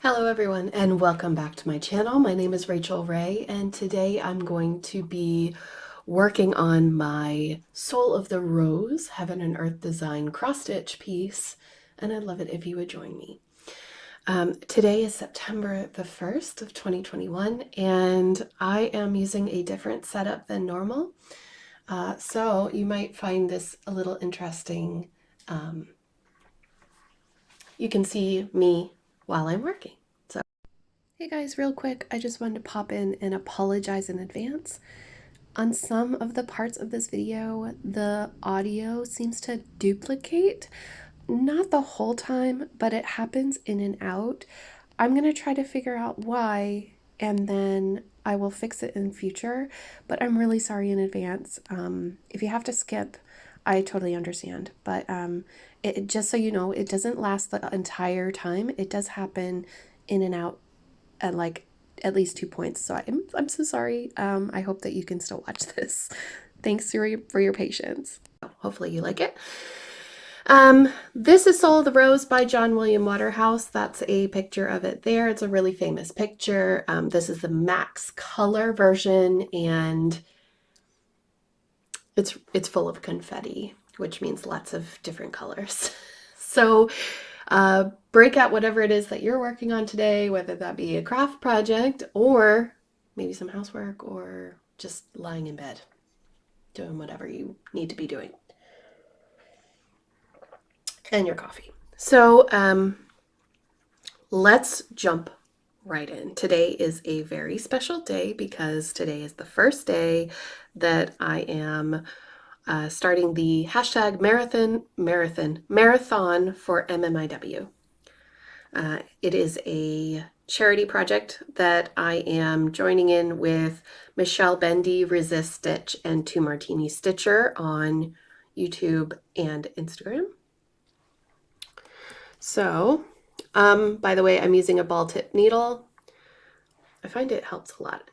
Hello everyone and welcome back to my channel. My name is Rachel Ray and today I'm going to be working on my Soul of the Rose Heaven and Earth Design cross-stitch piece, and I'd love it if you would join me. Today is September the 1st of 2021 and I am using a different setup than normal. So you might find this a little interesting. You can see me while I'm working. Hey guys, real quick, I just wanted to pop in and apologize in advance. On some of the parts of this video, the audio seems to duplicate. Not the whole time, but it happens in and out. I'm going to try to figure out why, and then I will fix it in future, but I'm really sorry in advance. If you have to skip, I totally understand, but just so you know, it doesn't last the entire time. It does happen in and out at least 2 points. So I'm so sorry. I hope that you can still watch this. Thanks for your patience. Hopefully you like it. This is Soul of the Rose by John William Waterhouse. That's a picture of it there. It's a really famous picture. This is the max color version, and it's full of confetti, which means lots of different colors. So break out whatever it is that you're working on today, whether that be a craft project or maybe some housework or just lying in bed doing whatever you need to be doing. And your coffee. So let's jump right in. Today is a very special day because today is the first day that I am starting the hashtag marathon for MMIW. It is a charity project that I am joining in with Michelle Bendy, Resist Stitch, and Two Martini Stitcher on YouTube and Instagram. So, by the way, I'm using a ball tip needle. I find it helps a lot.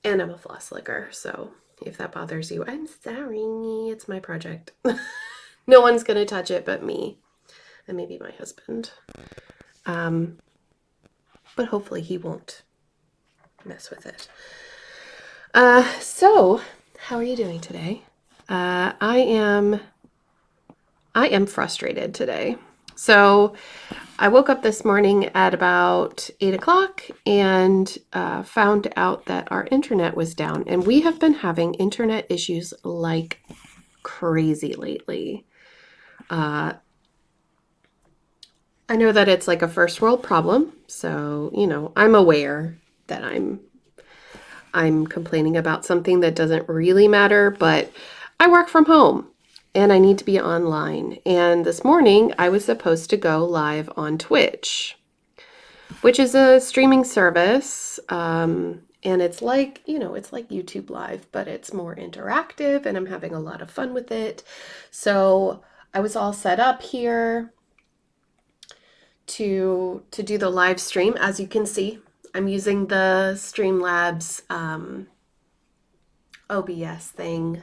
And I'm a floss licker, so if that bothers you, I'm sorry. It's my project. No one's going to touch it but me and maybe my husband. But hopefully he won't mess with it. So how are you doing today? I am frustrated today. So I woke up this morning at about 8 o'clock and found out that our internet was down, and we have been having internet issues like crazy lately. I know that it's like a first world problem, so, you know, I'm aware that I'm complaining about something that doesn't really matter, but I work from home and I need to be online. And this morning I was supposed to go live on Twitch, which is a streaming service. And it's like, you know, it's like YouTube Live, but it's more interactive and I'm having a lot of fun with it. So I was all set up here to do the live stream. As you can see, I'm using the Streamlabs OBS thing.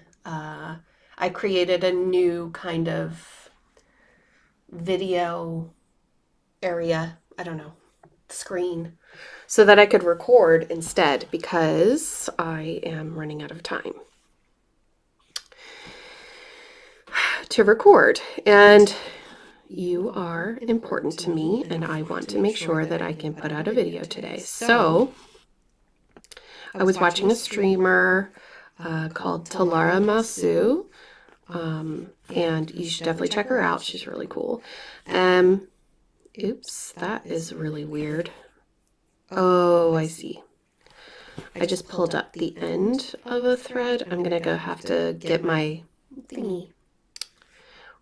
I created a new kind of video area, I don't know, screen, so that I could record instead because I am running out of time to record. And you are important to me, and I want to make sure that I can put out a video today. So I was watching a streamer called Talara Masu, and you should definitely check her out. She's really cool. Oops, that is really weird. Oh, I see. I just pulled up the end of a thread. I'm gonna go have to get my thingy.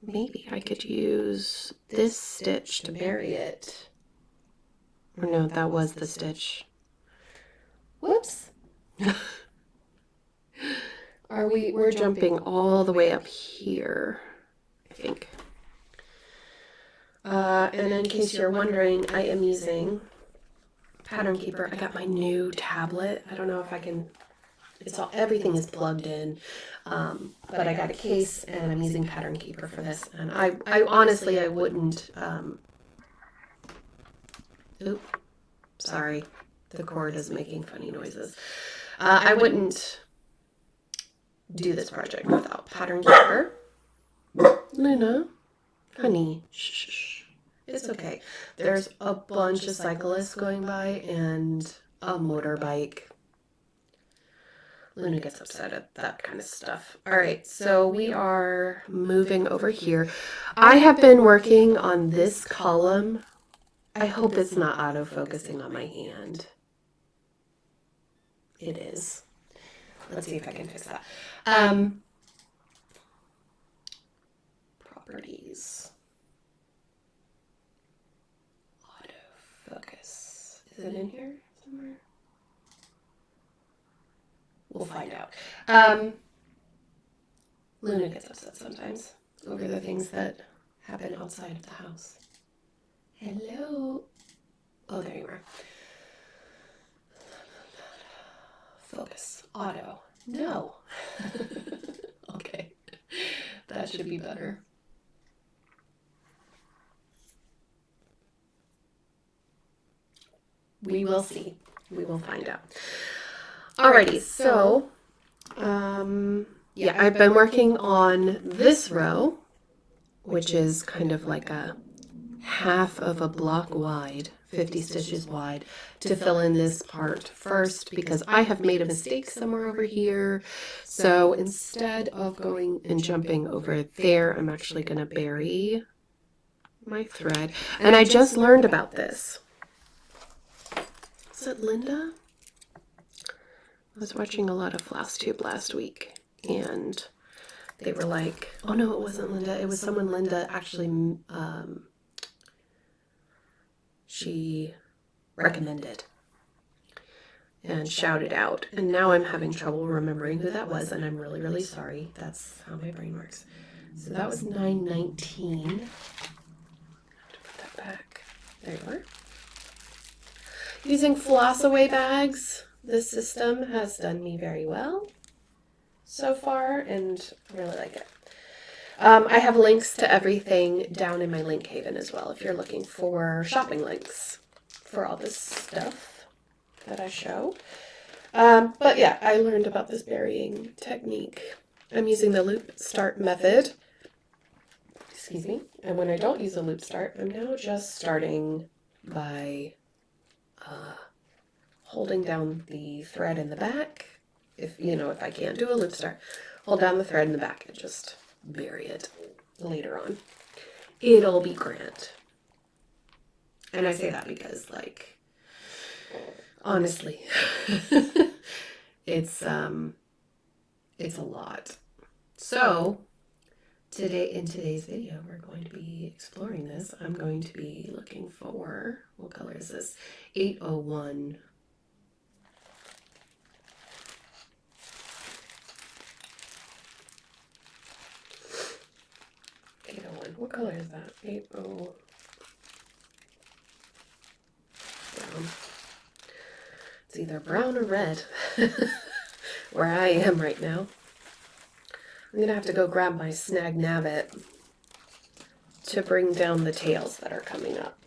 Maybe I could use this stitch to bury it. Or no, that was the stitch. Whoops. We're jumping all the way up here, I think. And in case you're wondering, I am using Pattern Keeper. I got my new tablet. I don't know if I can, everything is plugged in, but I got a case and I'm using Pattern Keeper for this. And I honestly, I wouldn't, Oop, sorry. The cord is making funny noises. I wouldn't do this project without pattern paper. Luna, honey, shh. It's okay. There's a bunch of cyclists going by and a motorbike. Luna gets upset at that kind of stuff. All right, so we are moving over here. I have been working on this column. I hope it's not auto-focusing on my hand. It is. Let's see if I can fix that. Properties. Autofocus. Is it in here somewhere? We'll find out. Luna gets upset sometimes over the things that happen outside of the house. Hello. Oh, there you are. Focus. Auto. No. Okay. That should be better. We will see. We will find out. Alrighty, so yeah, I've been working on this row, which is kind of like a half of a block wide, 50 stitches wide, to fill in this part first because I have made a mistake somewhere over here. So instead of going and jumping over there, I'm actually going to bury my thread. And I just learned about this. Is it Linda? I was watching a lot of Floss Tube last week, and they were like, oh no, it wasn't Linda. It was someone Linda actually, she recommended and shouted out. And now I'm having trouble remembering who that was, and I'm really, really sorry. That's how my brain works. So that was 919. I have to put that back. There you are. Using Floss Away bags. This system has done me very well so far, and I really like it. I have links to everything down in my link haven as well if you're looking for shopping links for all this stuff that I show. But yeah, I learned about this burying technique. I'm using the loop start method. Excuse me. And when I don't use a loop start, I'm now just starting by holding down the thread in the back. If I can't do a loop start, hold down the thread in the back and just bury it later on. It'll be grand. And I say that because, like, honestly, it's a lot. So in today's video, we're going to be exploring this. I'm going to be looking for, what color is this? 801. 801. What color is that? 80 brown. It's either brown or red where I am right now. I'm gonna have to go grab my snag nabbit to bring down the tails that are coming up.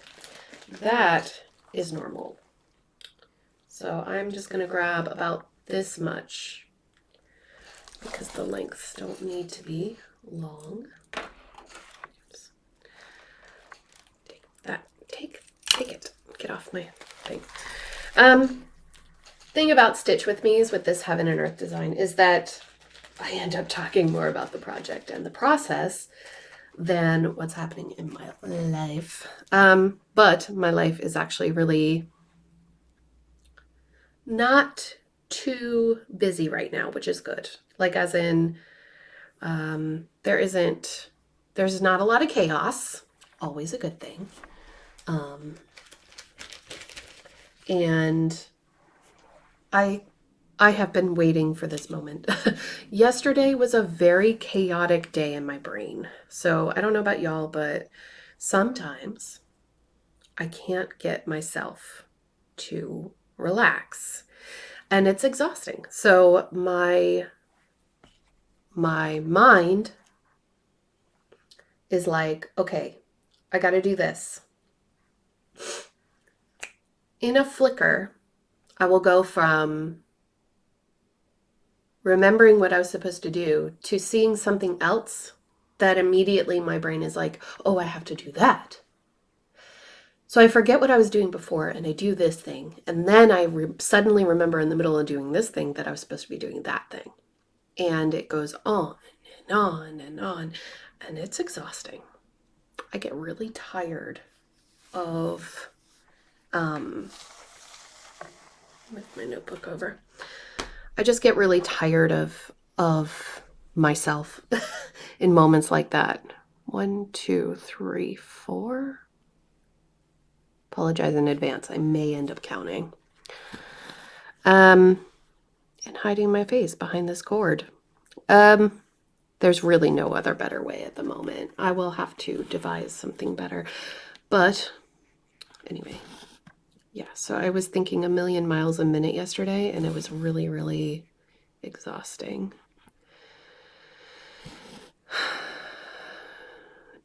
That is normal. So I'm just gonna grab about this much because the lengths don't need to be long. Oops. Take it. Get off my thing. Thing about Stitch With Me's with this Heaven and Earth design is that I end up talking more about the project and the process than what's happening in my life. But my life is actually really not too busy right now, which is good. Like, as in, there's not a lot of chaos, always a good thing. And I have been waiting for this moment. Yesterday was a very chaotic day in my brain. So I don't know about y'all, but sometimes I can't get myself to relax. And it's exhausting. So my mind is like, okay, I got to do this. in a flicker, I will go from remembering what I was supposed to do to seeing something else that immediately my brain is like, oh, I have to do that. So I forget what I was doing before and I do this thing. And then I suddenly remember in the middle of doing this thing that I was supposed to be doing that thing. And it goes on and on and on. And it's exhausting. I get really tired of, with my notebook over. I just get really tired of myself in moments like that. 1, 2, 3, 4. Apologize in advance. I may end up counting. And hiding my face behind this cord. There's really no other better way at the moment. I will have to devise something better. But anyway, yeah, so I was thinking 1,000,000 miles a minute yesterday, and it was really, really exhausting.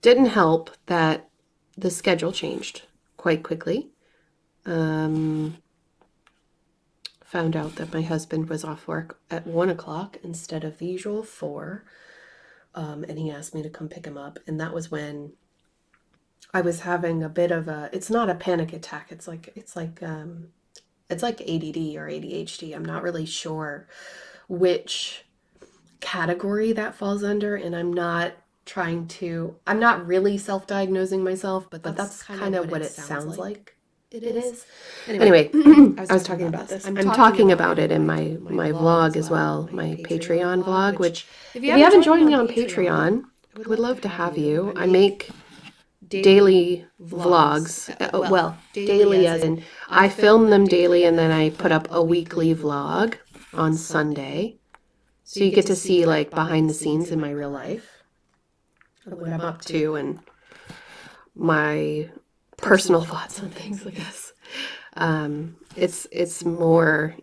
Didn't help that the schedule changed quite quickly. Found out that my husband was off work at 1 o'clock instead of the usual 4. And he asked me to come pick him up. And that was when I was having a bit of it's not a panic attack. It's like ADD or ADHD. I'm not really sure which category that falls under. And I'm not really self-diagnosing myself, but that's kind of what it sounds like. It is. Anyway, I was talking about this. I'm talking about it in my vlog as well, my Patreon vlog, which if you haven't joined me on Patreon, I would love to have you. I make daily vlogs. Daily as in I film them daily and then I put up a weekly vlog on Sunday. So you get to see like behind the scenes in my real life, what I'm up to and my personal thoughts on things, I guess. It's more,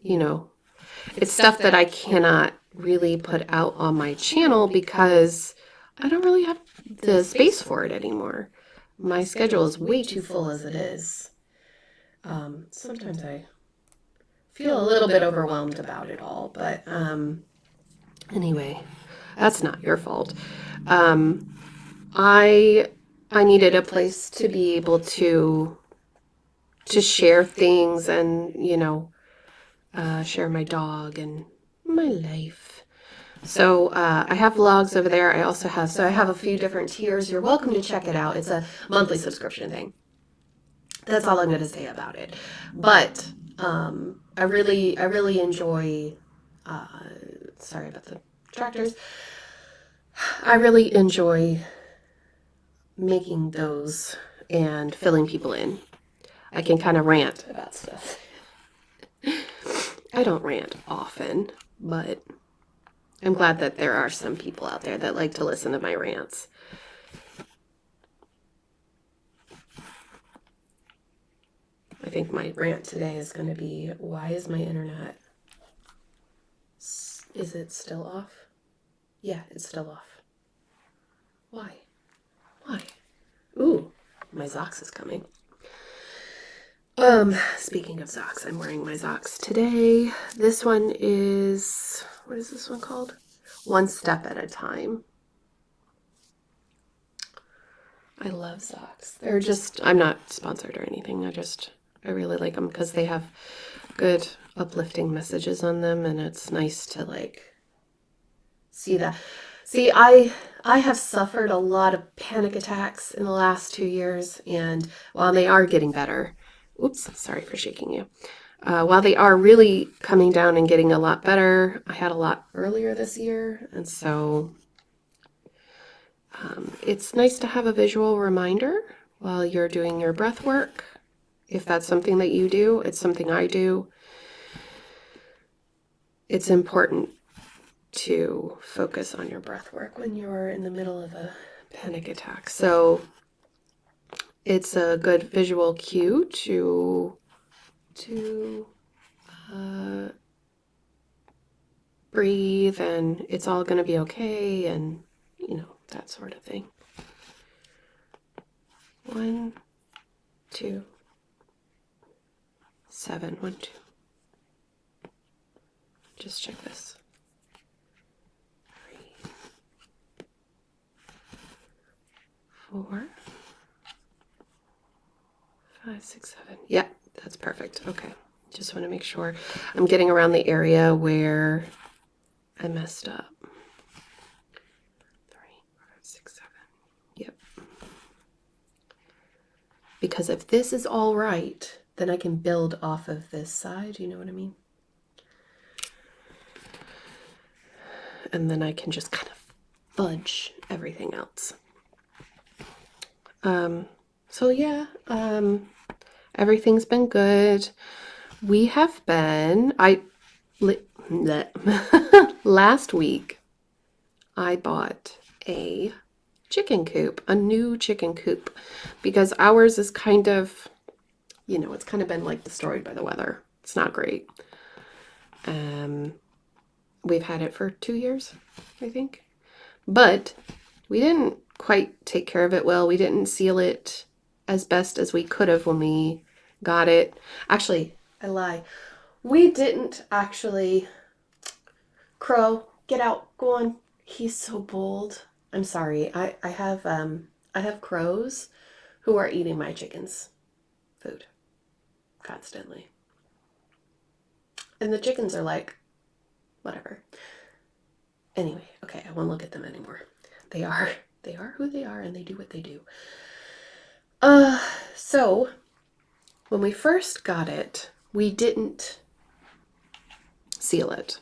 it's stuff that I cannot really put out on my channel because I don't really have the space for it anymore. My schedule is way too full as it is. Sometimes I feel a little bit overwhelmed about it all, but anyway, that's not your fault. I needed a place to be able to share things and, share my dog and my life. So I have vlogs over there. I have a few different tiers. You're welcome to check it out. It's a monthly subscription thing. That's all I'm going to say about it. But I really enjoy, sorry about the tractors. I really enjoy making those and filling people in. I can kind of rant about stuff. I don't rant often, but I'm glad that there are some people out there that like to listen to my rants. I think my rant today is going to be, why is my internet, is it still off? Yeah, it's still off. Why? Ooh, my Zox is coming. Speaking of socks, I'm wearing my socks today. This one is, what is this one called? One Step at a Time. I love socks. They're just, I'm not sponsored or anything. I really like them because they have good uplifting messages on them, and it's nice to like see that. See, I have suffered a lot of panic attacks in the last 2 years, and while they are getting better, oops, sorry for shaking you. While they are really coming down and getting a lot better, I had a lot earlier this year, and so it's nice to have a visual reminder while you're doing your breath work. If that's something that you do, it's something I do. It's important to focus on your breath work when you're in the middle of a panic attack. So it's a good visual cue to breathe, and it's all going to be okay, and that sort of thing. 1, 2, 7. 1, 2. Just check this. 3, 4, 5, 6, 7. Yep, that's perfect. Okay. Just want to make sure I'm getting around the area where I messed up. 3, 5, 6, 7. Yep. Because if this is all right, then I can build off of this side. You know what I mean? And then I can just kind of fudge everything else. So yeah, everything's been good. We have been, last week, I bought a chicken coop, a new chicken coop, because ours is kind of, it's kind of been like destroyed by the weather. It's not great. We've had it for 2 years, I think, but we didn't quite take care of it well. We didn't seal it as best as we could have when we got it. Actually, I lie. We didn't actually. Crow, get out. Go on. He's so bold. I'm sorry. I have crows who are eating my chicken's food constantly. And the chickens are like, whatever. Anyway, okay, I won't look at them anymore. They are who they are, and they do what they do. So when we first got it, we didn't seal it.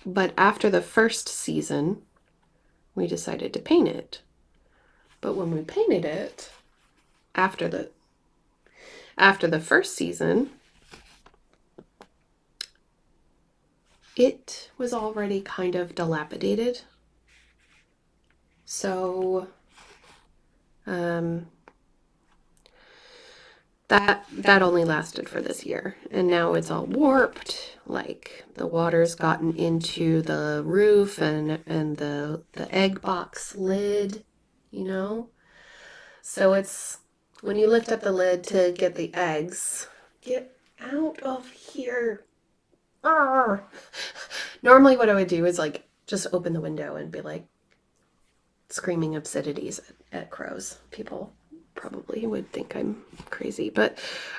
But after the first season, we decided to paint it. But when we painted it, after the first season, it was already kind of dilapidated. So that only lasted for this year. And now it's all warped, like the water's gotten into the roof and the egg box lid, So it's, when you lift up the lid to get the eggs, get out of here. Arr. Normally what I would do is like just open the window and be like screaming obscenities at crows. People probably would think I'm crazy, but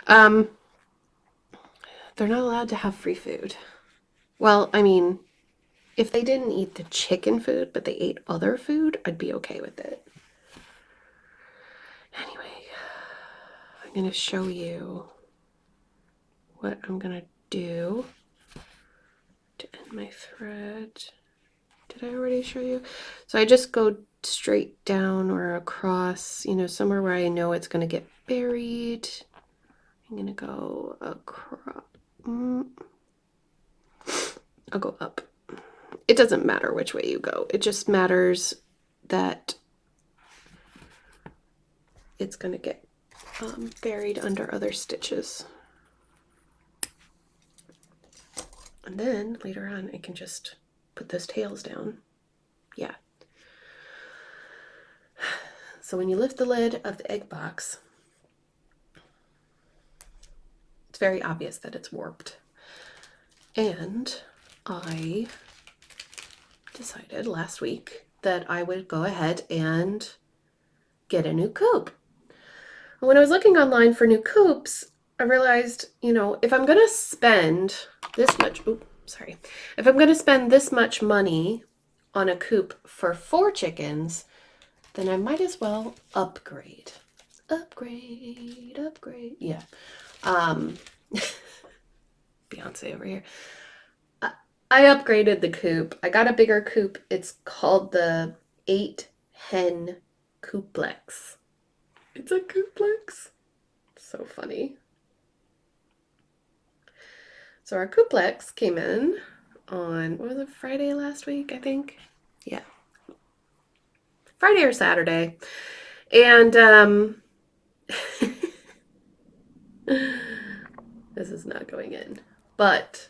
they're not allowed to have free food. Well, I mean, if they didn't eat the chicken food, but they ate other food, I'd be okay with it. Anyway, I'm going to show you what I'm going to do to end my thread. Did I already show you? So I just go straight down or across, somewhere where I know it's going to get buried. I'm going to go across. I'll go up. It doesn't matter which way you go. It just matters that it's going to get buried under other stitches. And then later on, I can just put those tails down. Yeah. So when you lift the lid of the egg box, it's very obvious that it's warped. And I decided last week that I would go ahead and get a new coop. When I was looking online for new coops, I realized, if I'm going to spend this much, if I'm going to spend this much money on a coop for 4 chickens, then I might as well upgrade. Upgrade. Yeah. Beyonce over here. I upgraded the coop. I got a bigger coop. It's called the 8-hen cooplex. It's a cooplex. So funny. So our cooplex came in on, what was it, Friday last week, I think? Yeah. Friday or Saturday. And this is not going in. But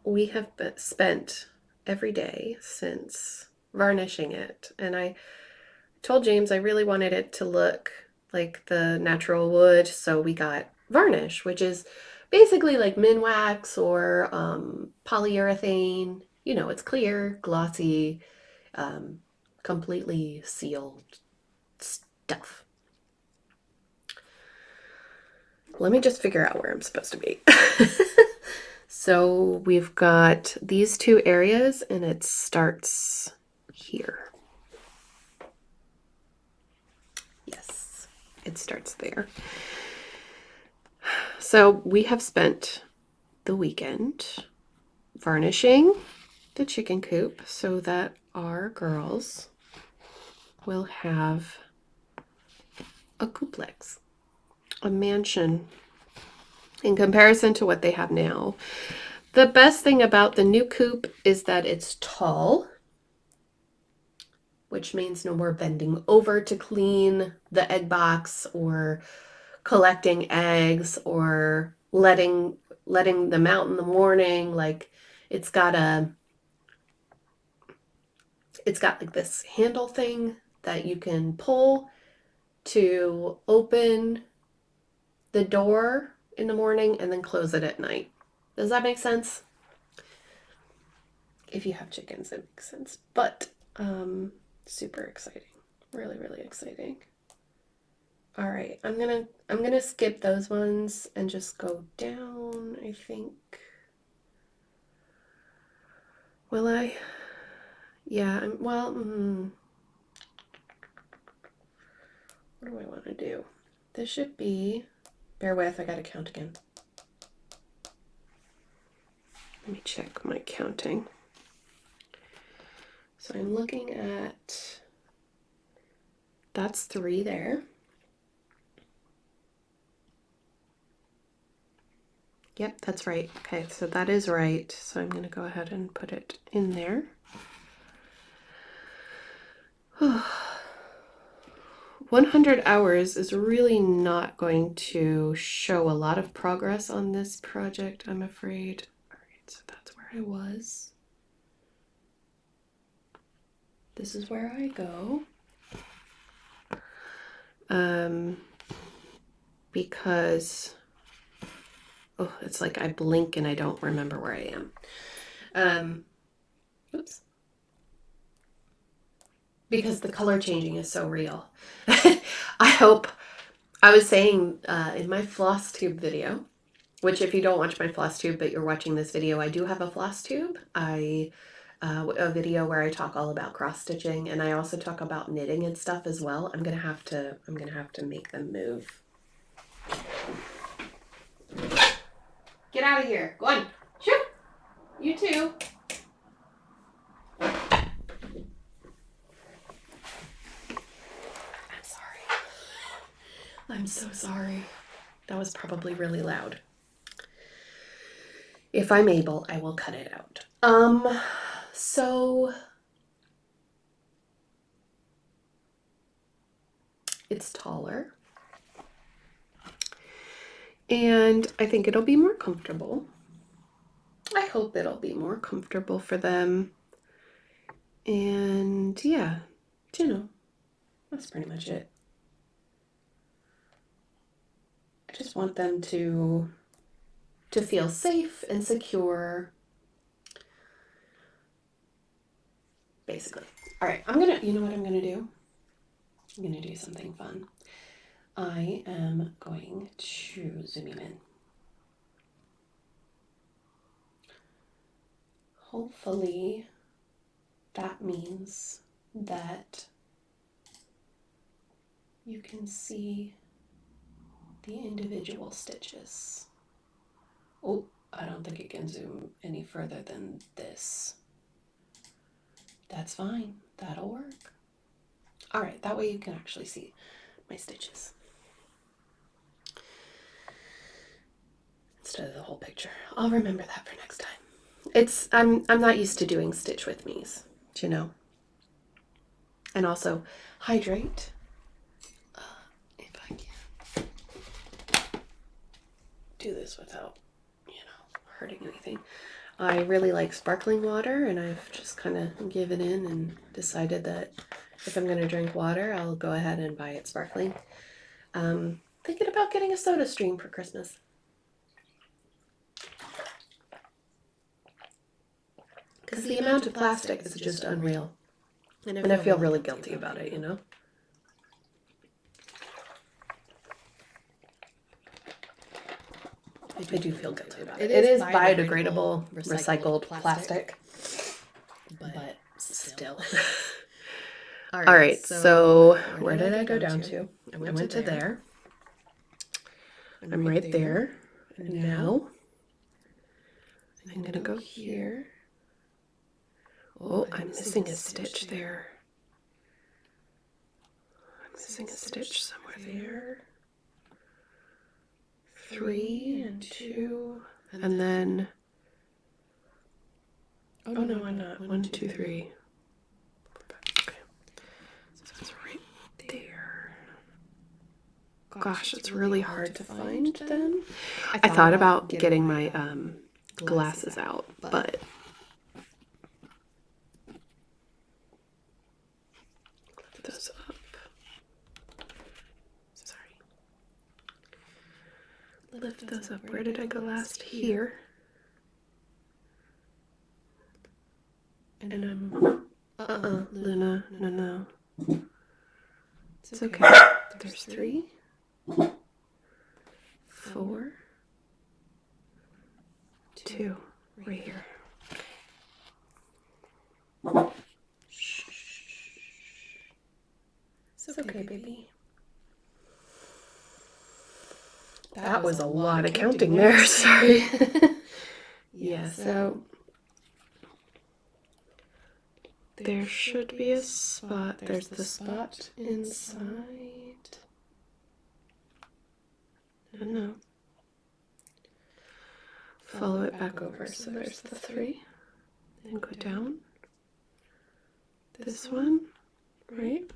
we have spent every day since varnishing it. And I told James I really wanted it to look like the natural wood, so we got varnish, which is basically like Minwax or polyurethane. You know, it's clear, glossy, completely sealed stuff. Let me just figure out where I'm supposed to be. So we've got these two areas and it starts here. Yes, it starts there. So we have spent the weekend varnishing the chicken coop so that our girls will have a cooplex, a mansion in comparison to what they have now. The best thing about the new coop is that it's tall, which means no more bending over to clean the egg box or collecting eggs or letting them out in the morning. Like it's got like this handle thing that you can pull to open the door in the morning and then close it at night. Does that make sense? If you have chickens, it makes sense. But super exciting. Really, really exciting. All right, I'm gonna skip those ones and just go down, I think. Will I? Yeah, what do I want to do? This should be, bear with, I gotta count again. Let me check my counting. So I'm looking at, that's 3 there. Yep, that's right. Okay, so that is right. So I'm going to go ahead and put it in there. 100 hours is really not going to show a lot of progress on this project, I'm afraid. All right, so that's where I was. This is where I go. Because, oh, it's like I blink and I don't remember where I am. Oops. Because the color changing is so real. I hope, I was saying in my floss tube video, which if you don't watch my floss tube, but you're watching this video, I do have a floss tube. A video where I talk all about cross stitching, and I also talk about knitting and stuff as well. I'm gonna have to make them move. Get out of here. Go on. Shoo. You too. I'm sorry. I'm so sorry. That was probably really loud. If I'm able, I will cut it out. So it's taller. And I think it'll be more comfortable. I hope it'll be more comfortable for them. And yeah, you know, that's pretty much it. I just want them to feel safe and secure. Basically. All right, you know what I'm gonna do? I'm gonna do something fun. I am going to zoom in. Hopefully that means that you can see the individual stitches. Oh, I don't think it can zoom any further than this. That's fine, that'll work. All right, that way you can actually see my stitches instead of the whole picture. I'll remember that for next time. I'm not used to doing stitch with me's, you know. And also hydrate. If I can do this without, hurting anything. I really like sparkling water, and I've just kind of given in and decided that if I'm going to drink water, I'll go ahead and buy it sparkling. thinking about getting a soda stream for Christmas. Because the amount of plastic is just unreal. And I feel really guilty about it, you know? I do feel guilty about it. It is biodegradable, recycled plastic. But still. All right, so where did I go down to? I went to there. I'm right there. And now I'm going to go here. Oh, I'm missing a stitch there. I'm missing a stitch somewhere there. 3 and 2. And then, oh no, I'm not. 1, 2, 3. Okay. So it's right there. Gosh, it's really hard to find then. I thought about getting my glasses out, but lift those up. Sorry. Lift those up. Where did I go last? Here. And I'm, Luna, no. It's okay. There's 3, 4, 2, right here. Shh. It's okay, baby. That was a lot of counting there, sorry. Yeah, so there should be a spot. There's the spot inside. No. Follow it back over. So there's the 3. Then go down. This one, right?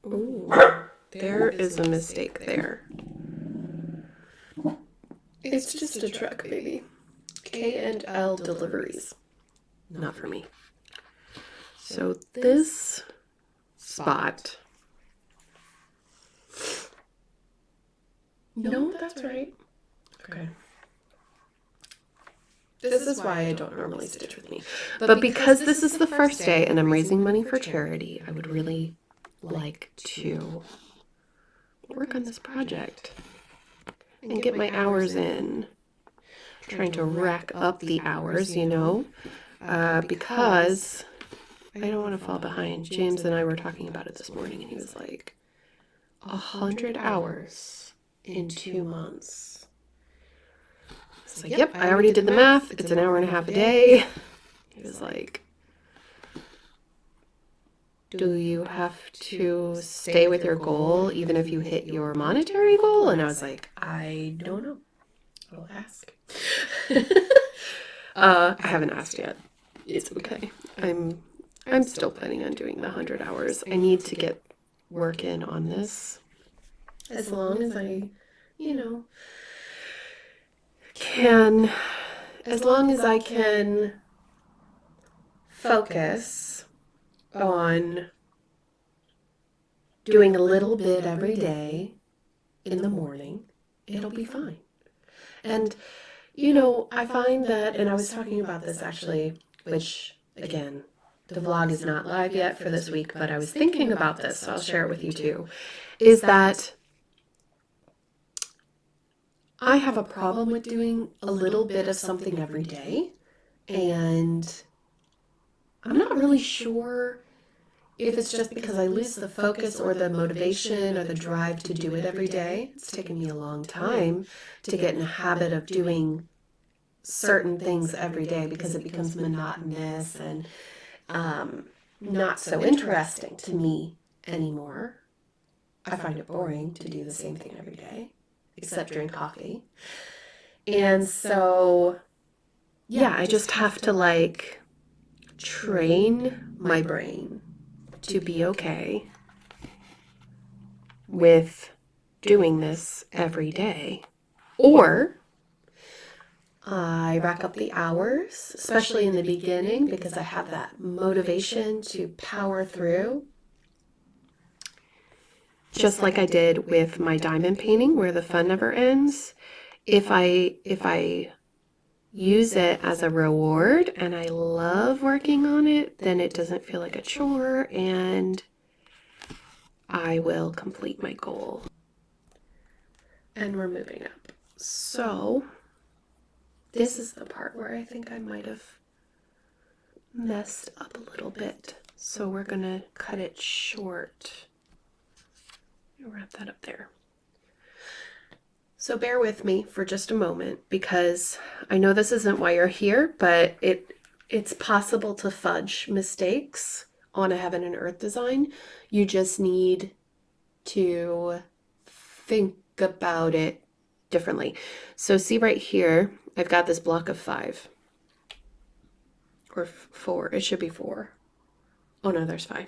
Ooh, there is a mistake there. It's just a truck, baby. K&L deliveries. Not for me. So this spot. No, that's right. Okay. This is why I don't normally stitch with me. But because this is the first day and I'm raising money for charity, I would really like to work on this project and get my hours in. I'm trying to rack up the hours, you know, because I don't want to fall behind. James and I were talking about it this morning and he was like, 100 hours in 2 months. It's like, yep, I already did the math. It's an hour and a half a day. He was like, do you have to stay with your goal even if you hit your monetary goal? And I was like, I don't know. I'll ask. I haven't asked yet. It's okay. I'm still planning on doing the 100 hours. I need to get work in on this. As long as I, you know, as long as I can focus on doing a little bit every day in the morning, it'll be fine. And, you know, I find that, and I was talking about this actually, which, again, the vlog is not live yet for this week, but I was thinking about this, so I'll share it with you too, is that I have a problem with doing a little bit of something every day, and I'm not really sure if it's just because I lose the focus or the motivation or the drive to do it every day. It's taken me a long time to get in a habit of doing certain things every day because it becomes monotonous and not so interesting to me anymore. I find it boring to do the same thing every day, except drink coffee. And so, yeah, I just have to like train my brain to be okay with doing this every day. Or I rack up the hours, especially in the beginning, because I have that motivation to power through. just like I did with my diamond painting where the fun never ends, if I use it as a reward and I love working on it, then it doesn't feel like a chore and I will complete my goal. And we're moving up. So this is the part where I think I might have messed up a little bit. So we're gonna cut it short. Wrap that up there. So bear with me for just a moment because I know this isn't why you're here, but it's possible to fudge mistakes on a heaven and earth design. You just need to think about it differently. So see right here, I've got this block of 5 or 4. It should be 4. Oh no, there's 5.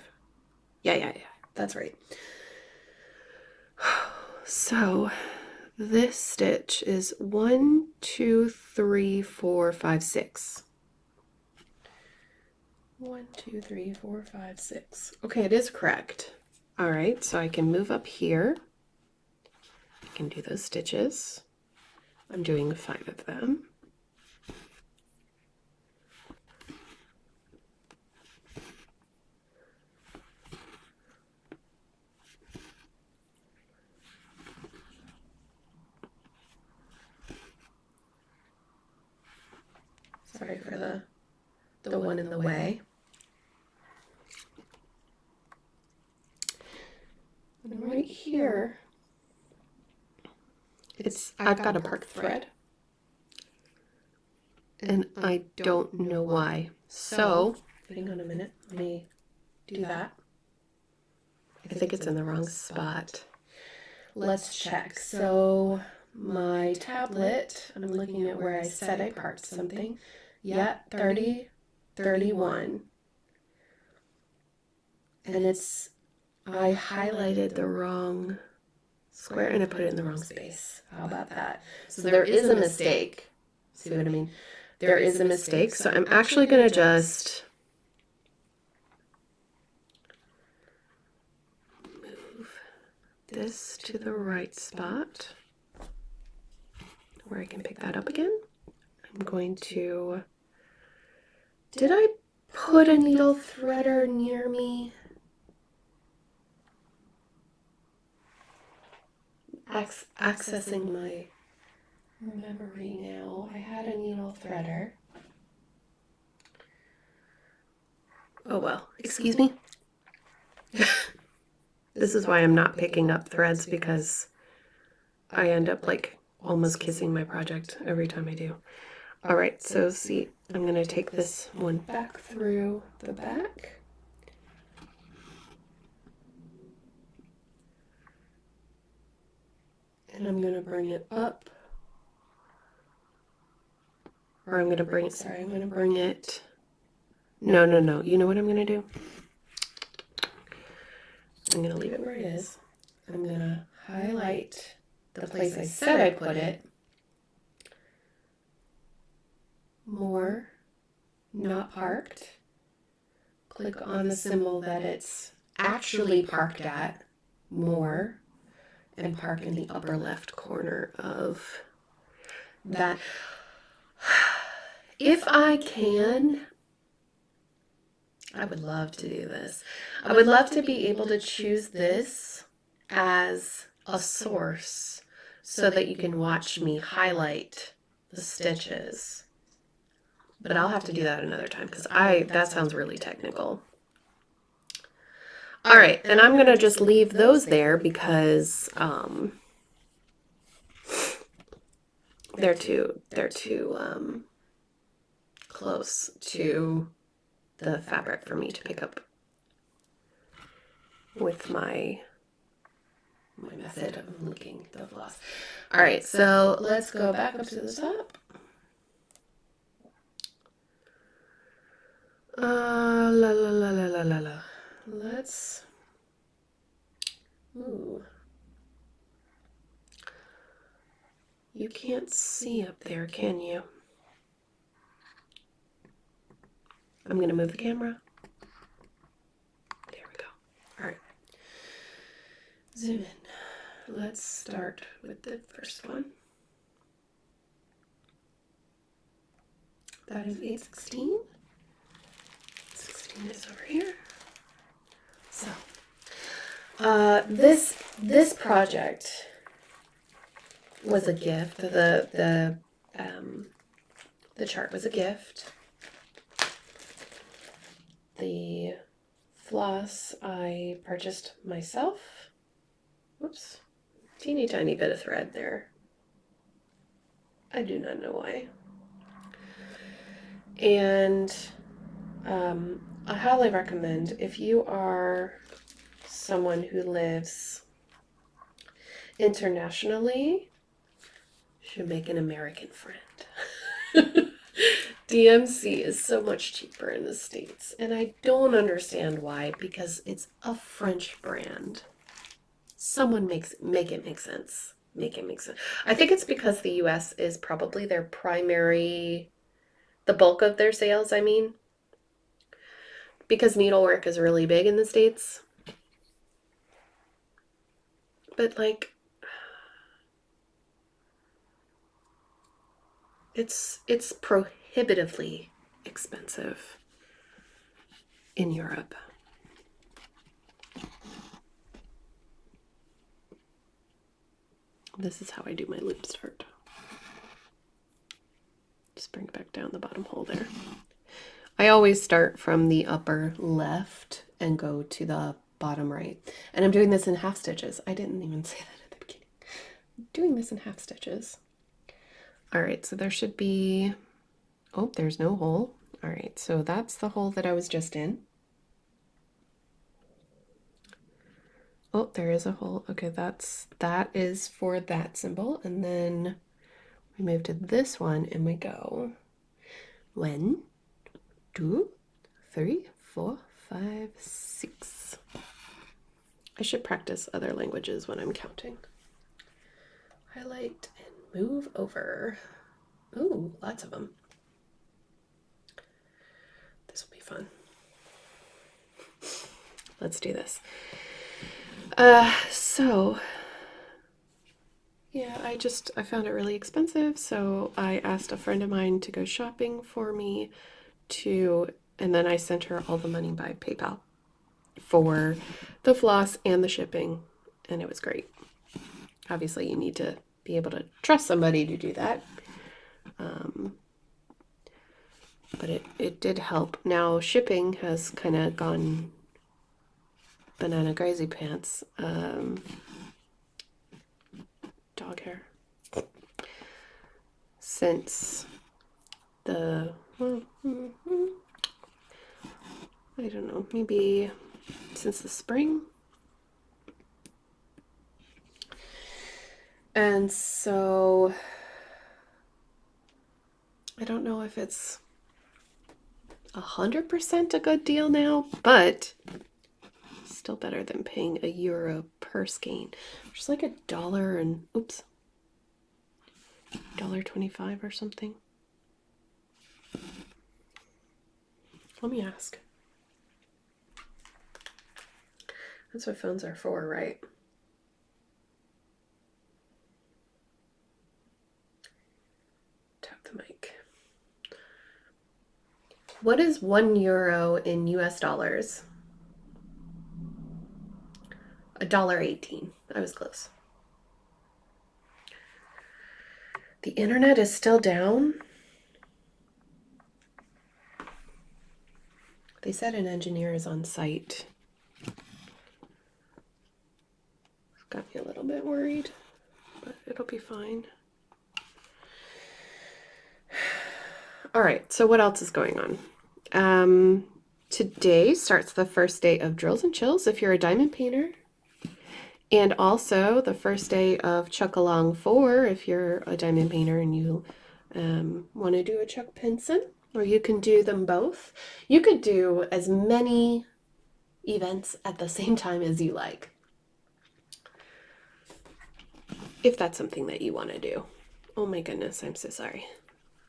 Yeah. That's right. So this stitch is 1, 2, 3, 4, 5, 6. 1, 2, 3, 4, 5, 6. Okay, it is correct. All right, so I can move up here. I can do those stitches. I'm doing 5 of them. Sorry for the one in the way. And right here, I've got a park thread. And I don't know why. So, hang on a minute, let me do that. I think it's in the wrong spot. Let's check. So, my tablet, I'm looking at where I said I parked something. Yeah, 30, 31. And I highlighted the wrong square and I put it in the wrong space. How about that? So there is a mistake. See what I mean? There is a mistake. So I'm actually going to just move this to the right spot where I can pick that up again. I'm going to... Did I put a needle threader near me? Accessing my memory now. I had a needle threader. Oh well, excuse me. This is why I'm not picking up threads, because I end up like almost kissing my project every time I do. All right, so see, I'm going to take this one back through the back. And I'm going to bring it up. Or I'm going to bring it, No. You know what I'm going to do? I'm going to leave it where it is. I'm going to highlight the place I said I put it. More, not parked. Click on the symbol that it's actually parked at, more, and park in the upper left corner of that. If I can, I would love to do this. I would love to be able to choose this as a source so that you can watch me highlight the stitches. But I'll have to do that another time because that sounds really technical. All right, and I'm going to just leave those there because they're too close to the fabric for me to pick up with my method of licking the floss. All right, so let's go back up to the top. Let's, ooh. You can't see up there, can you? I'm going to move the camera. There we go. All right. zoom in. Let's start with the first one. That is 816. 16 is over here. So, this project was a gift. The chart was a gift. The floss I purchased myself. Whoops, teeny tiny bit of thread there. I do not know why. And I highly recommend, if you are someone who lives internationally, should make an American friend. DMC is so much cheaper in the States, and I don't understand why, because it's a French brand. Someone make it make sense. Make it make sense. I think it's because the US is probably their primary, the bulk of their sales, I mean. Because needlework is really big in the States. But like, it's prohibitively expensive in Europe. This is how I do my loop start. Just bring it back down the bottom hole there. I always start from the upper left and go to the bottom right. And I'm doing this in half stitches. I didn't even say that at the beginning. I'm doing this in half stitches. All right, so there should be, oh, there's no hole. All right, so that's the hole that I was just in. Oh, there is a hole. Okay, that is for that symbol. And then we move to this one and we go 1, 2, 3, 4, 5, 6. I should practice other languages when I'm counting. Highlight and move over. Ooh, lots of them. This will be fun. Let's do this. So yeah, I found it really expensive, so I asked a friend of mine to go shopping for me and then I sent her all the money by PayPal for the floss and the shipping, and it was great. Obviously, you need to be able to trust somebody to do that. But it did help. Now, shipping has kind of gone banana crazy pants. Dog hair. Since the, I don't know, maybe since the spring. And so I don't know if it's 100% a good deal now, but still better than paying €1 per skein, which is like $1 and $1.25 or something. Let me ask. That's what phones are for, right? Tap the mic. What is €1 in US dollars? $1.18. I was close. The internet is still down. They said an engineer is on site. Got me a little bit worried, but it'll be fine. All right, so what else is going on? Today starts the first day of Drills and Chills if you're a diamond painter. And also the first day of Chuck Along 4 if you're a diamond painter and you want to do a Chuck Pinson, or you can do them both. You could do as many events at the same time as you like, if that's something that you want to do. Oh my goodness, I'm so sorry.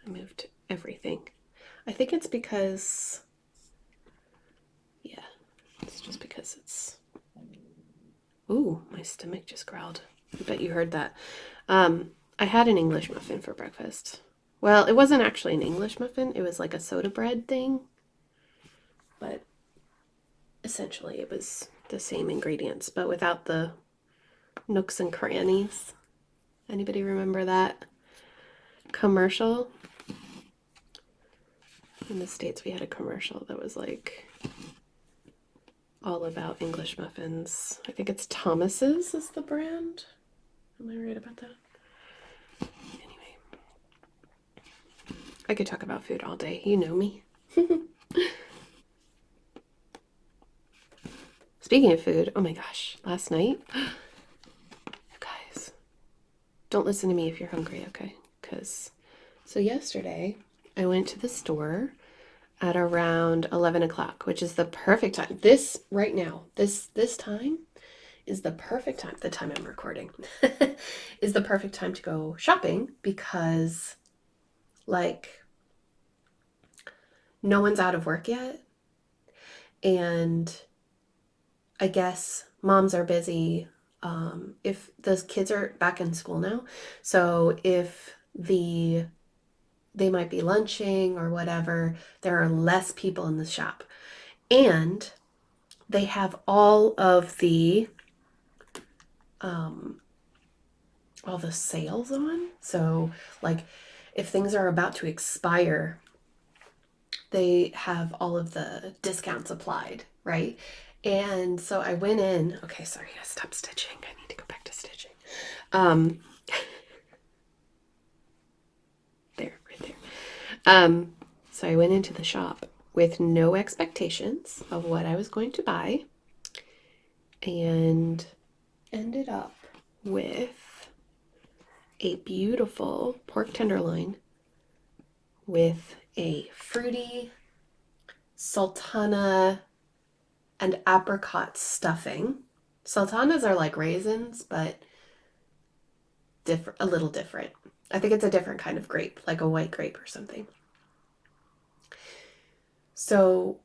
I moved everything. I think it's because, yeah, it's just because it's Ooh, my stomach just growled. I bet you heard that. I had an English muffin for breakfast. Well, it wasn't actually an English muffin. It was like a soda bread thing. But essentially it was the same ingredients, but without the nooks and crannies. Anybody remember that commercial? In the States, we had a commercial that was like all about English muffins. I think it's Thomas's is the brand. Am I right about that? Anyway, I could talk about food all day. You know me. Speaking of food, oh my gosh, last night, you guys, don't listen to me if you're hungry, okay? So yesterday, I went to the store at around 11 o'clock, which is the perfect time. This right now, this time is the perfect time, the time I'm recording, is the perfect time to go shopping because, like, no one's out of work yet. And I guess moms are busy. If the kids are back in school now, so if they might be lunching or whatever, there are less people in the shop. And they have all the sales on. So like if things are about to expire, they have all of the discounts applied, right? And so I went in. Okay, sorry, I stopped stitching. I need to go back to stitching. There, right there. So I went into the shop with no expectations of what I was going to buy and ended up with a beautiful pork tenderloin with a fruity sultana and apricot stuffing. Sultanas are like raisins, but a little different. I think it's a different kind of grape, like a white grape or something. So,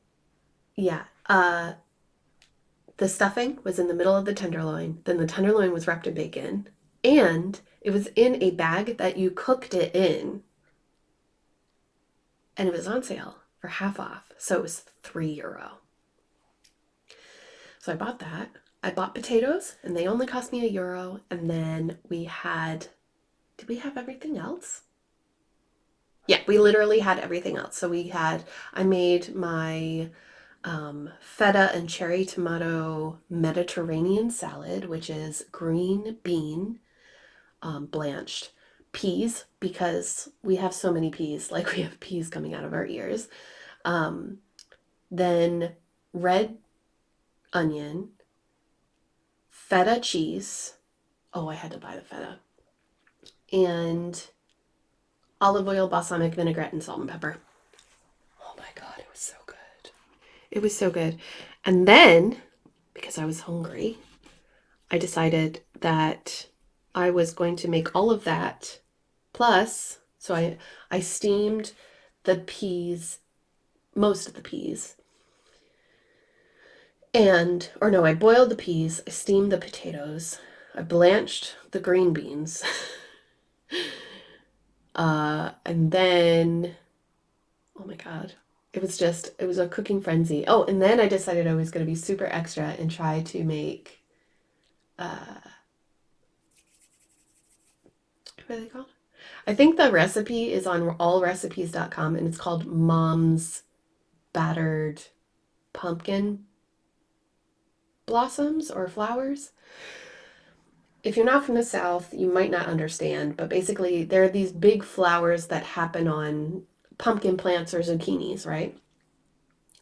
yeah, the stuffing was in the middle of the tenderloin. Then the tenderloin was wrapped in bacon, and it was in a bag that you cooked it in, and it was on sale for half off. So it was €3. So I bought that. I bought potatoes, and they only cost me €1. And then did we have everything else? Yeah, we literally had everything else. So I made my feta and cherry tomato Mediterranean salad, which is green bean, blanched peas, because we have so many peas, like we have peas coming out of our ears. Then red onion, feta cheese. Oh, I had to buy the feta. And olive oil, balsamic vinaigrette, and salt and pepper. Oh my God, it was so good. It was so good. And then, because I was hungry, I decided that I was going to make all of that. Plus, so I steamed the peas, most of the peas. I boiled the peas, I steamed the potatoes, I blanched the green beans. And then, oh my God, it was a cooking frenzy. Oh, and then I decided I was going to be super extra and try to make, what are they called? I think the recipe is on allrecipes.com, and it's called Mom's Battered Pumpkin Blossoms or Flowers. If you're not from the South, you might not understand, but basically there are these big flowers that happen on pumpkin plants or zucchinis, right?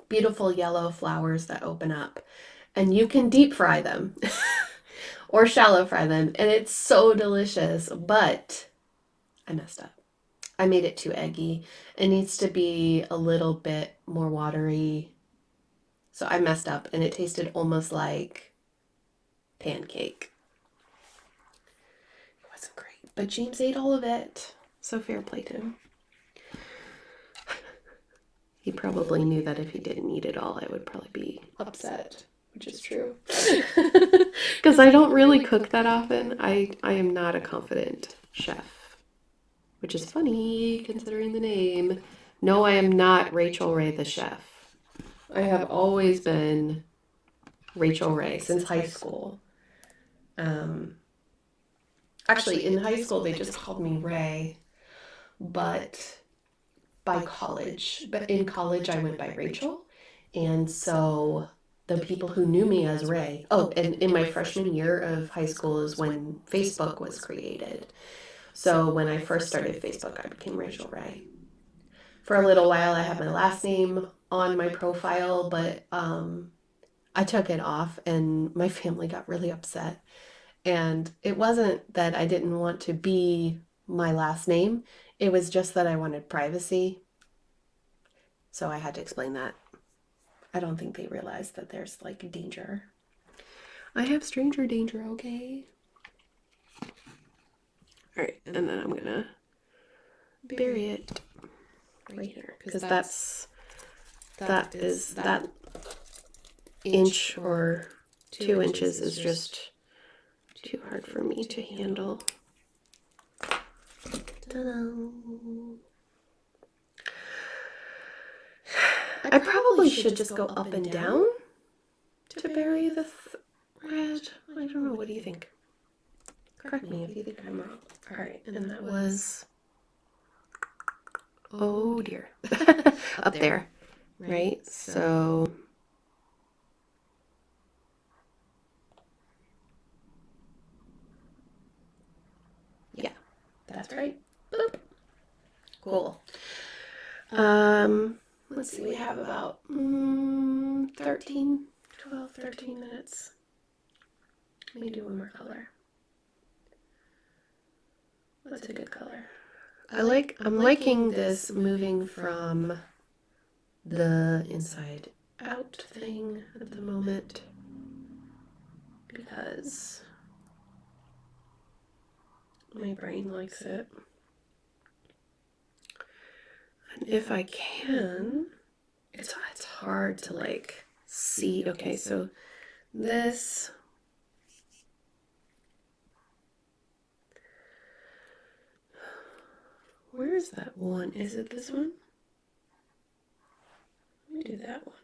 Beautiful yellow flowers that open up, and you can deep fry them or shallow fry them, and it's so delicious, but I messed up. I made it too eggy. It needs to be a little bit more watery. So I messed up, and it tasted almost like pancake. It wasn't great, but James ate all of it. So fair play to him. He probably knew that if he didn't eat it all, I would probably be upset, which is true. Because I don't really cook that often. I am not a confident chef, which is funny considering the name. No, I am not Rachel Ray the chef. I have always been Rachel Ray since high school. Actually, in high school, they just called me Ray, but in college, I went by Rachel. And so the people who knew me as Ray, and in my freshman year of high school is when Facebook was created. So when I first started Facebook, I became Rachel Ray. For a little while, I had my last name on my profile, but I took it off and my family got really upset. And it wasn't that I didn't want to be my last name. It was just that I wanted privacy. So I had to explain that. I don't think they realized that there's like danger. I have stranger danger, okay? All right, and then I'm gonna bury it right here because that inch or 2 inches is just too hard for me to handle. Ta-da. I probably should just go up and down to bury the thread. I don't know. What do you think? Correct me if you think I'm wrong. All right, and that was, oh dear, up there, right? So yeah, that's right. Boop. Cool. Let's see, we have about 13 minutes. Let me do one more color. What's a good color? I'm liking this moving from the inside out thing at the moment because my brain likes it. And if I can, it's hard to like see. Okay, so this, where is that one? Is it this one? Let me do that one.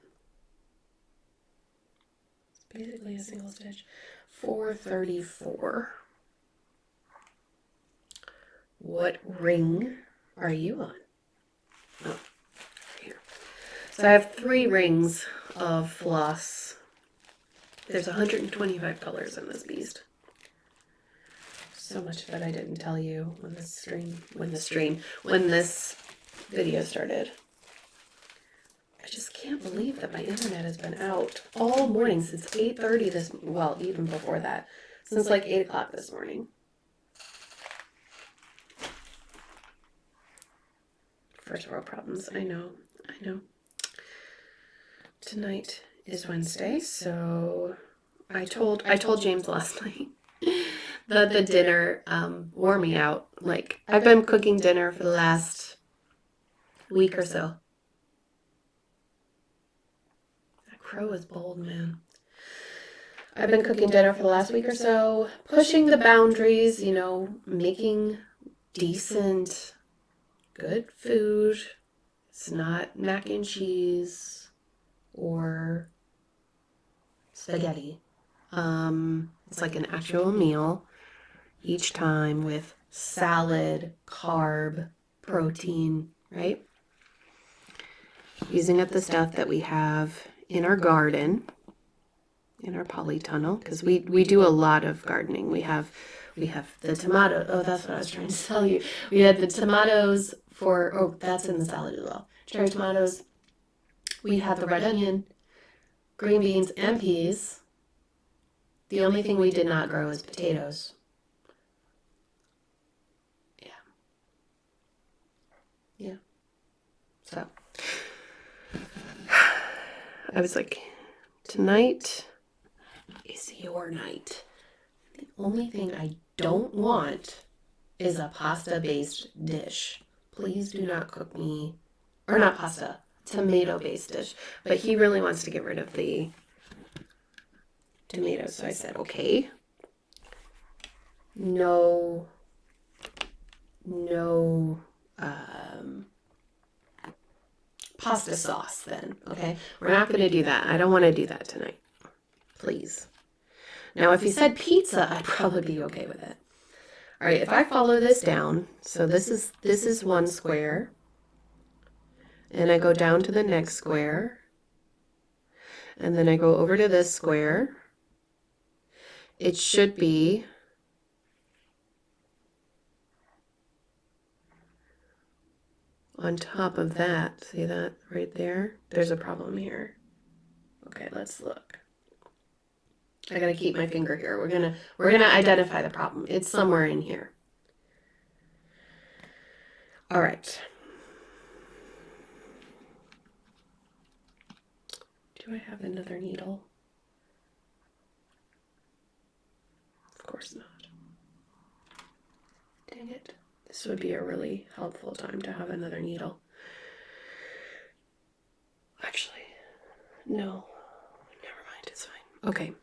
It's basically a single stitch. 434. What ring are you on? Oh, here. So I have 3 rings of floss. There's 125 colors in this beast. So much that I didn't tell you when this video started. I just can't believe that my internet has been out all morning since 8:30 even before that, since like 8 o'clock this morning. First world problems, I know. Tonight is Wednesday, so I told James last night that the dinner wore me out. Like, I've been cooking dinner for the last week or so. That crow is bold, man. I've been cooking dinner for the last week or so, pushing the boundaries, making decent, good food. It's not mac and cheese or spaghetti. It's like an actual meal each time with salad, carb, protein, right? Using up the stuff that we have in our garden, in our polytunnel, because we do a lot of gardening. We have the tomato. Oh, that's what I was trying to tell you. We had the tomatoes that's in the salad as well. Cherry tomatoes. We have the red onion, green beans, and peas. The only thing we did not grow is potatoes. Yeah. So I was like, tonight is your night. The only thing I don't want is a pasta-based dish. Please do not cook me, or not pasta, tomato-based dish. But he really wants to get rid of the tomatoes. So I said, okay, no pasta sauce then, okay? We're not going to do that. I don't want to do that tonight, please. Now, if you said pizza, I'd probably be okay with it. All right, if I follow this down, so this is one square, and I go down to the next square, and then I go over to this square. It should be on top of that. See that right there? There's a problem here. Okay, let's look. I gotta keep my finger here. We're gonna identify the problem. It's somewhere in here. All right. Do I have another needle? Of course not. Dang it. This would be a really helpful time to have another needle. Actually, no. Never mind, it's fine. Okay.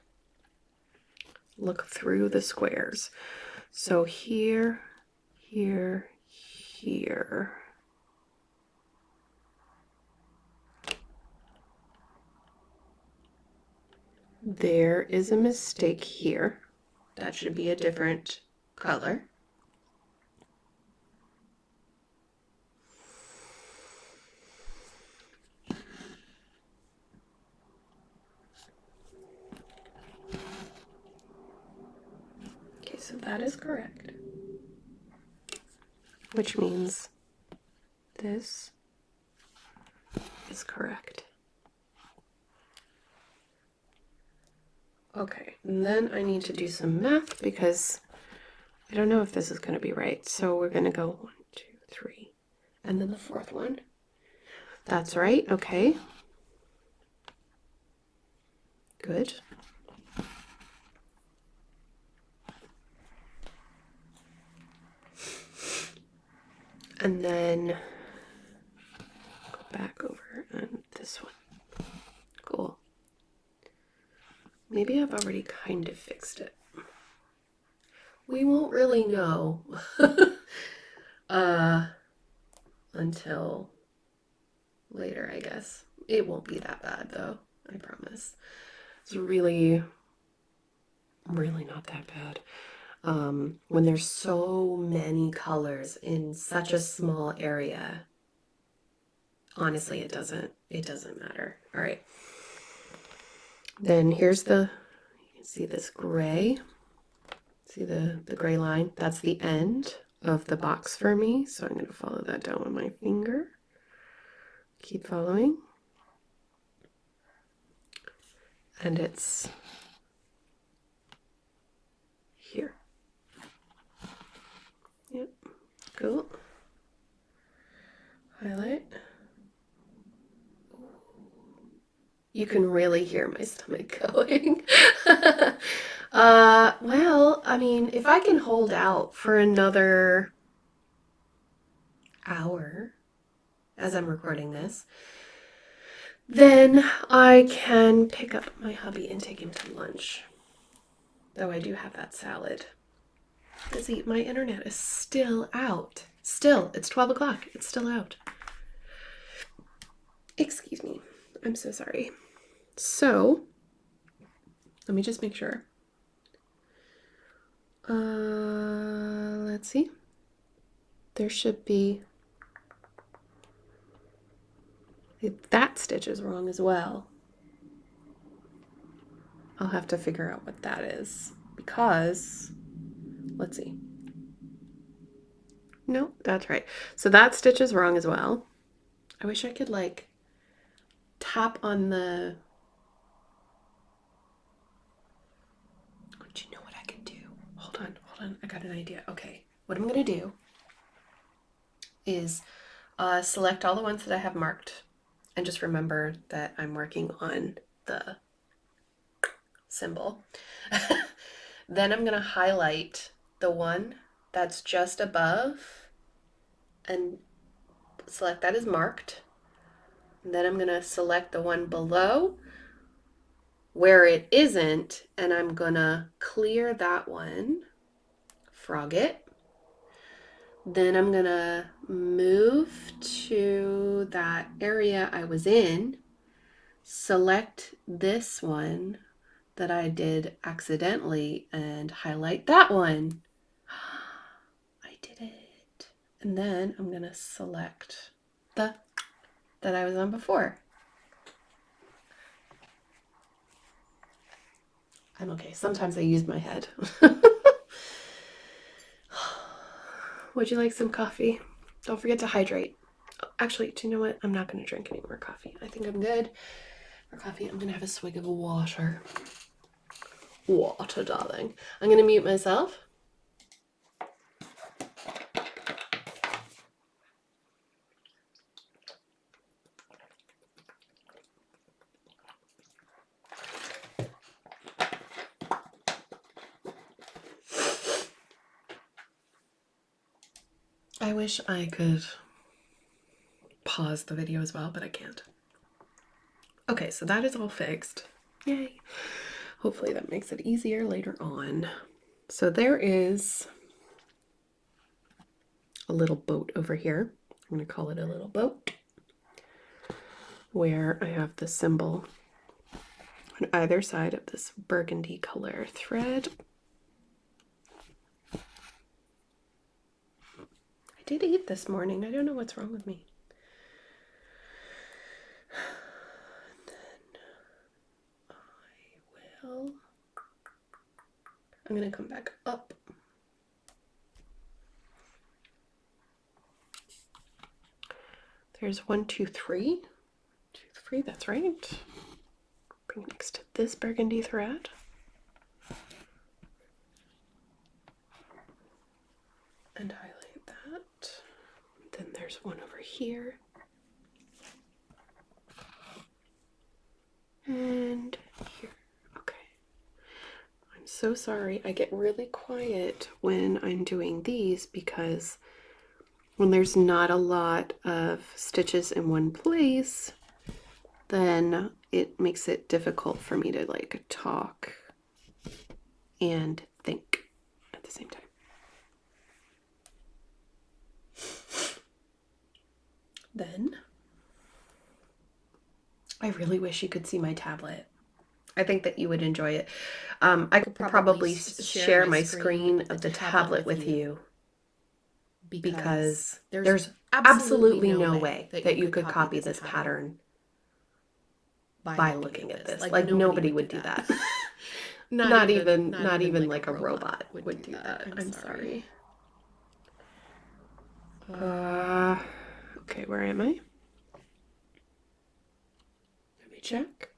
Look through the squares. So here, here, here. There is a mistake here. That should be a different color. Okay, so that is correct. Which means this is correct. Okay, and then I need to do some math because I don't know if this is going to be right. So we're going to go 1, 2, 3, and then the fourth one. That's right, okay. Good. And then go back over and this one. Cool. Maybe I've already kind of fixed it. We won't really know until later, I guess. It won't be that bad though, I promise. It's really not that bad. When there's so many colors in such a small area, honestly, it doesn't matter. All right. Then here's you can see this gray. See the gray line? That's the end of the box for me. So I'm going to follow that down with my finger. Keep following. And it's here. Yep. Cool. Highlight. You can really hear my stomach going. Well, I mean, if I can hold out for another hour as I'm recording this, then I can pick up my hubby and take him to lunch. Though I do have that salad. See, my internet is still out. Still, it's 12 o'clock. It's still out. Excuse me. I'm so sorry. So, let me just make sure. Let's see. There should be... That stitch is wrong as well. I'll have to figure out what that is because... Let's see. No, that's right. So that stitch is wrong as well. I wish I could like tap on the... Do you know what I can do? Hold on. I got an idea. Okay. What I'm going to do is select all the ones that I have marked and just remember that I'm working on the symbol. Then I'm going to highlight the one that's just above and select that as marked. And then I'm going to select the one below where it isn't, and I'm gonna clear that one, frog it. Then I'm gonna move to that area I was in, select this one that I did accidentally and highlight that one. I did it. And then I'm gonna select the that I was on before. I'm okay. Sometimes I use my head. Would you like some coffee? Don't forget to hydrate. Actually, do you know what? I'm not going to drink any more coffee. I think I'm good for coffee. I'm going to have a swig of water. Water, darling. I'm going to mute myself. I wish I could pause the video as well, but I can't. Okay, so that is all fixed. Yay. Hopefully that makes it easier later on. So there is a little boat over here. I'm going to call it a little boat, where I have the symbol on either side of this burgundy color thread. I did eat this morning. I don't know what's wrong with me. I'm going to come back up. There's 1, 2, 3. 2, 3, that's right. Bring it next to this burgundy thread. And highlight that. Then there's one over here. And here. Okay. I'm so sorry. I get really quiet when I'm doing these because when there's not a lot of stitches in one place, then it makes it difficult for me to like talk and think at the same time. Then I really wish you could see my tablet. I think that you would enjoy it. I could probably share my screen of the tablet with you because there's absolutely no way that you could copy this pattern by looking at this. Like nobody would do that. Not even like a robot would do that. I'm sorry. Okay, where am I? Let me check.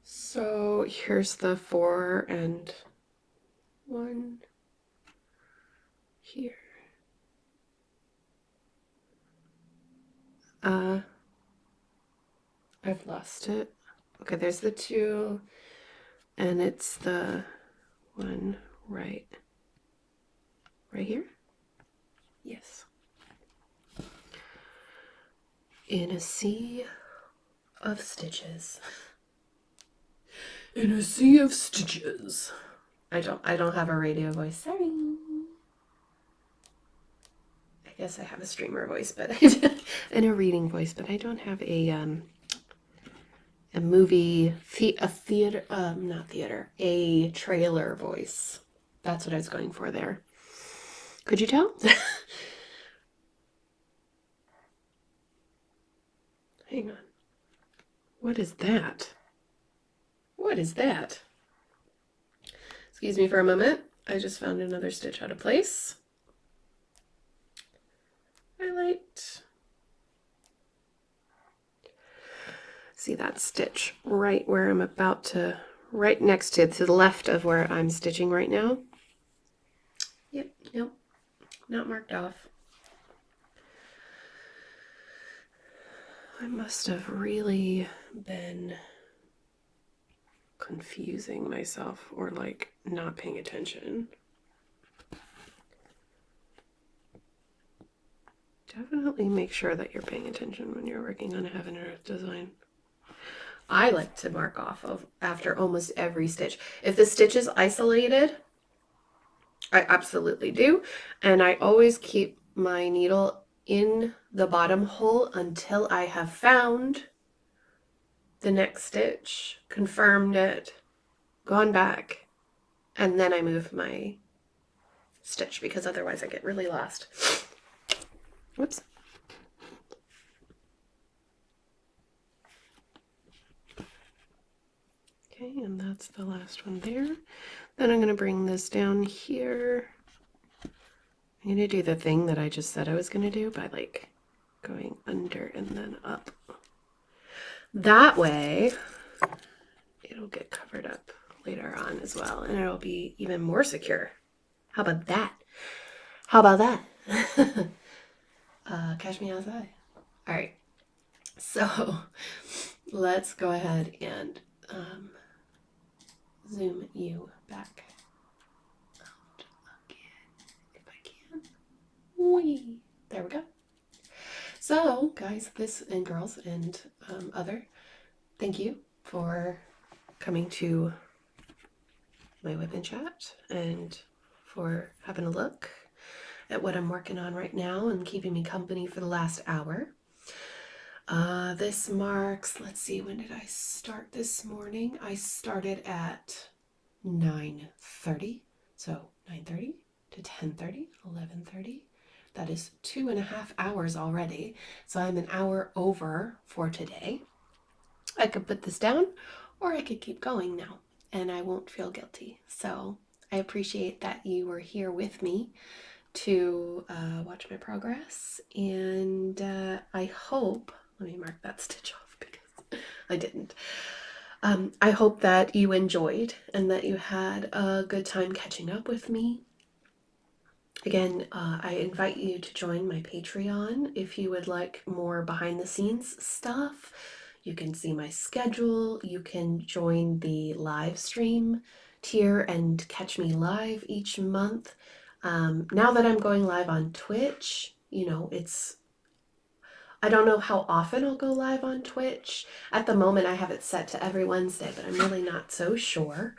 So here's the 4 and 1 here. I've lost it. Okay, there's the 2, and it's the 1 right here. Yes. In a sea of stitches. In a sea of stitches. I don't have a radio voice. Sorry. I guess I have a streamer voice, but and a reading voice, but I don't have a trailer voice. That's what I was going for there. Could you tell? Hang on. What is that? What is that? Excuse me for a moment. I just found another stitch out of place. Highlight. See that stitch right where I'm about to, right next to the left of where I'm stitching right now? Yep, nope, not marked off. I must have really been confusing myself or like not paying attention. Definitely make sure that you're paying attention when you're working on a heaven and earth design. I like to mark off of after almost every stitch. If the stitch is isolated, I absolutely do. And I always keep my needle in the bottom hole until I have found the next stitch, confirmed it, gone back, and then I move my stitch, because otherwise I get really lost. Whoops. Okay, and that's the last one there. Then I'm going to bring this down here. I'm going to do the thing that I just said I was going to do by like going under and then up. That way it'll get covered up later on as well, and it'll be even more secure. How about that? How about that? Catch me outside. All right, so let's go ahead and zoom you back out again, if I can. Whee! There we go. So, guys, this and girls and other, thank you for coming to my Wipnchat and for having a look at what I'm working on right now and keeping me company for the last hour. This marks, let's see, when did I start this morning? I started at 9:30, so 9:30 to 10:30, 11:30. That is 2.5 hours already, so I'm an hour over for today. I could put this down, or I could keep going now, and I won't feel guilty. So I appreciate that you were here with me to watch my progress, and I hope, let me mark that stitch off because I didn't. I hope that you enjoyed and that you had a good time catching up with me. Again, I invite you to join my Patreon if you would like more behind the scenes stuff. You can see my schedule. You can join the live stream tier and catch me live each month. Now that I'm going live on Twitch, you know, I don't know how often I'll go live on Twitch. At the moment, I have it set to every Wednesday, but I'm really not so sure.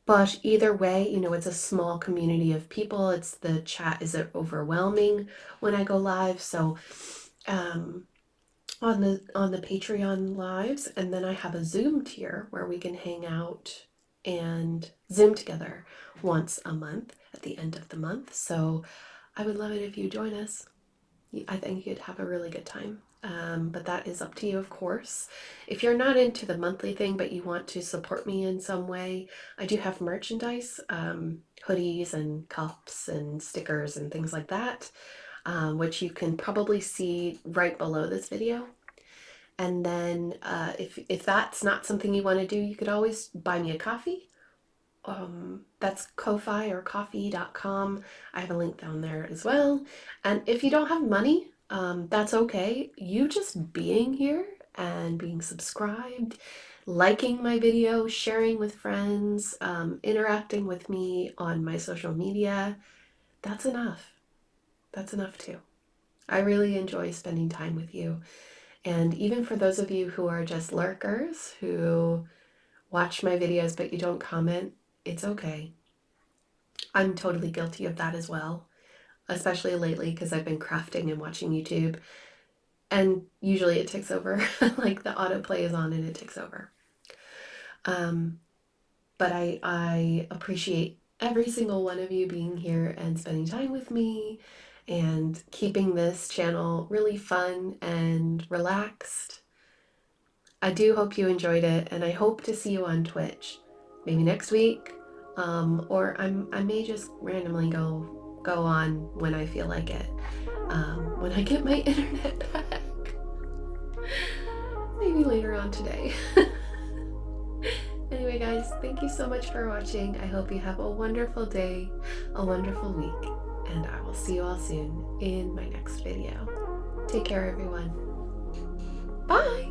But either way, you know, it's a small community of people. The chat isn't overwhelming when I go live. So on the Patreon lives, and then I have a Zoom tier where we can hang out and Zoom together once a month at the end of the month. So I would love it if you join us. I think you'd have a really good time. But that is up to you, of course. If you're not into the monthly thing, but you want to support me in some way, I do have merchandise, hoodies and cups and stickers and things like that, which you can probably see right below this video. And then if that's not something you want to do, you could always buy me a coffee. That's Ko-fi or coffee.com. I have a link down there as well. And if you don't have money, that's okay. You just being here and being subscribed, liking my video, sharing with friends, interacting with me on my social media, that's enough. That's enough too. I really enjoy spending time with you. And even for those of you who are just lurkers, who watch my videos but you don't comment, it's okay. I'm totally guilty of that as well, especially lately because I've been crafting and watching YouTube, and usually it takes over. Like the autoplay is on and it takes over. But I appreciate every single one of you being here and spending time with me and keeping this channel really fun and relaxed. I do hope you enjoyed it, and I hope to see you on Twitch maybe next week, or I may just randomly go on when I feel like it, when I get my internet back. Maybe later on today. Anyway, guys, thank you so much for watching. I hope you have a wonderful day, a wonderful week, and I will see you all soon in my next video. Take care, everyone. Bye!